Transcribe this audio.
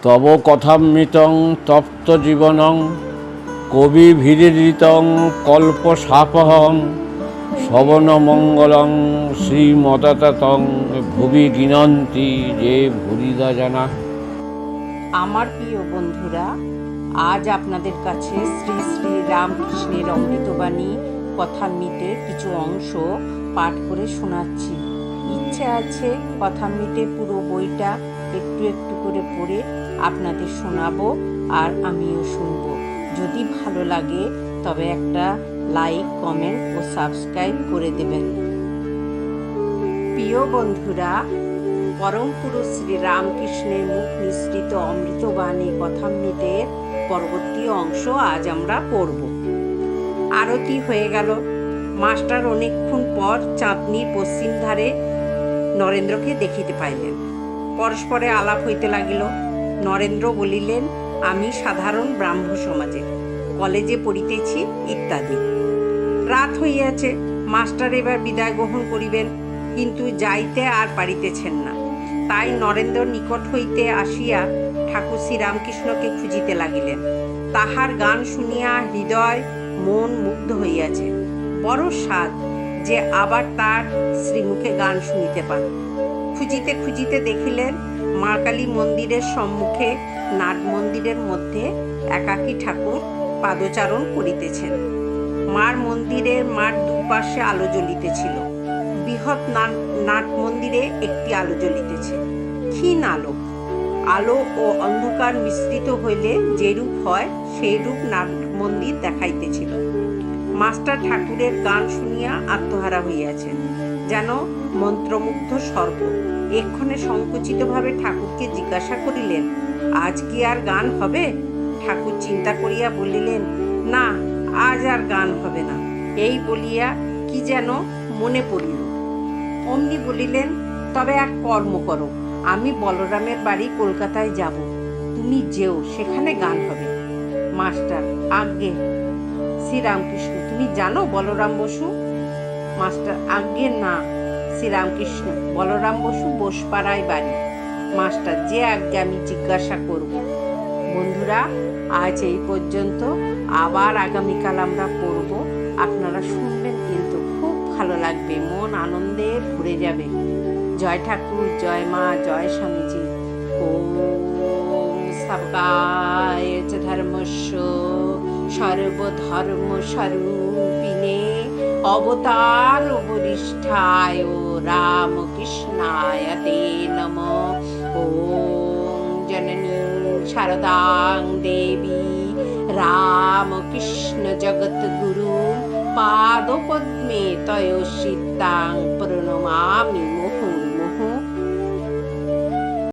তব কথামৃতং তপ্ত জীবনং কবিভিরিতং কল্পসাপহং শ্রবণমঙ্গলং শ্রীমদততং ভুবি গিনন্তি যে ভুরিদা জানা। আমার প্রিয় বন্ধুরা, আজ আপনাদের কাছে শ্রী শ্রী রামকৃষ্ণের অমৃতবাণী কথামৃতের কিছু অংশ পাঠ করে শোনাচ্ছি। ইচ্ছে আছে কথামৃতের পুরো বইটা একটু একটু করে পড়ে আপনাদের শোনাবো আর আমিও শুনবো। যদি ভালো লাগে তবে একটা লাইক, কমেন্ট ও সাবস্ক্রাইব করে দেবেন। প্রিয় বন্ধুরা, পরম পুরুষ শ্রী রামকৃষ্ণের মুখ নিঃসৃত অমৃতবাণী কথামৃতের পরবর্তী অংশ আজ আমরা পড়ব। আরতি হয়ে গেল। মাস্টার অনেকক্ষণ পর চাঁদনির পশ্চিম ধারে নরেন্দ্রকে দেখিতে পাইলেন। পরস্পরে আলাপ হইতে লাগিল। নরেন্দ্র বলিলেন, আমি সাধারণ ব্রাহ্ম সমাজের, কলেজে পড়িতেছি ইত্যাদি। রাত হইয়াছে, মাস্টার এবার বিদায় গ্রহণ করিবেন, কিন্তু যাইতে আর পারিতেছেন না। তাই নরেন্দ্র নিকট হইতে আসিয়া ঠাকুর শ্রীরামকৃষ্ণকে খুঁজিতে লাগিলেন। তাহার গান শুনিয়া হৃদয় মন মুগ্ধ হইয়াছে। বড় স্বাদ যে আবার তার শ্রীমুখে গান শুনিতে পান। খুঁজিতে খুঁজিতে দেখিলেন মা কালী মন্দিরের সম্মুখে নাট মন্দিরের মধ্যে একাকী ঠাকুর পাদচারণ করিতেছেন। মার মন্দিরের মাঠ দুপাশে আলো জ্বলিতেছিল। বৃহৎ নাট মন্দিরে একটি আলো জ্বলিতেছে, ক্ষীণ আলো। আলো ও অন্ধকার মিশ্রিত হইলে যেরূপ হয় সেই রূপ নাট মন্দির দেখাইতেছিল। মাস্টার ঠাকুরের গান শুনিয়া আত্মহারা হইয়াছেন, যেন মন্ত্রমুগ্ধ সর্প। এক্ষণে সংকুচিতভাবে ঠাকুরকে জিজ্ঞাসা করিলেন, আজ কি আর গান হবে? ঠাকুর চিন্তা করিয়া বলিলেন, না, আজ আর গান হবে না। এই বলিয়া কি যেন মনে পড়িল। অমনি বলিলেন, তবে এক কর্ম করো, আমি বলরামের বাড়ি কলকাতায় যাব, তুমি যেও, সেখানে গান হবে। মাস্টার, আজ্ঞে। শ্রীরামকৃষ্ণ, তুমি জানো বলরাম বসু? মাস্টার, আজ্ঞে না। শ্রীরামকৃষ্ণ, বলরাম বসু বোসপাড়ায় বাড়ি। মাস্টার, যে আজ্ঞে আমি জিজ্ঞাসা করব। বন্ধুরা, আজ এই পর্যন্ত। আবার আগামীকাল আমরা পড়ব। আপনারা শুনবেন, কিন্তু খুব ভালো লাগবে, মন আনন্দে ভরে যাবে। জয় ঠাকুর, জয় মা, জয় স্বামীজি। ওম সর্বায় চ ধর্মস্য সর্বধর্ম স্বরূপিণে অবতার বরিষ্ঠায় রামকৃষ্ণায় তে নমঃ। ওম জননী শারদাং দেবী রামকৃষ্ণ জগৎগুরু পাদপদ্মে তয়োষিতাং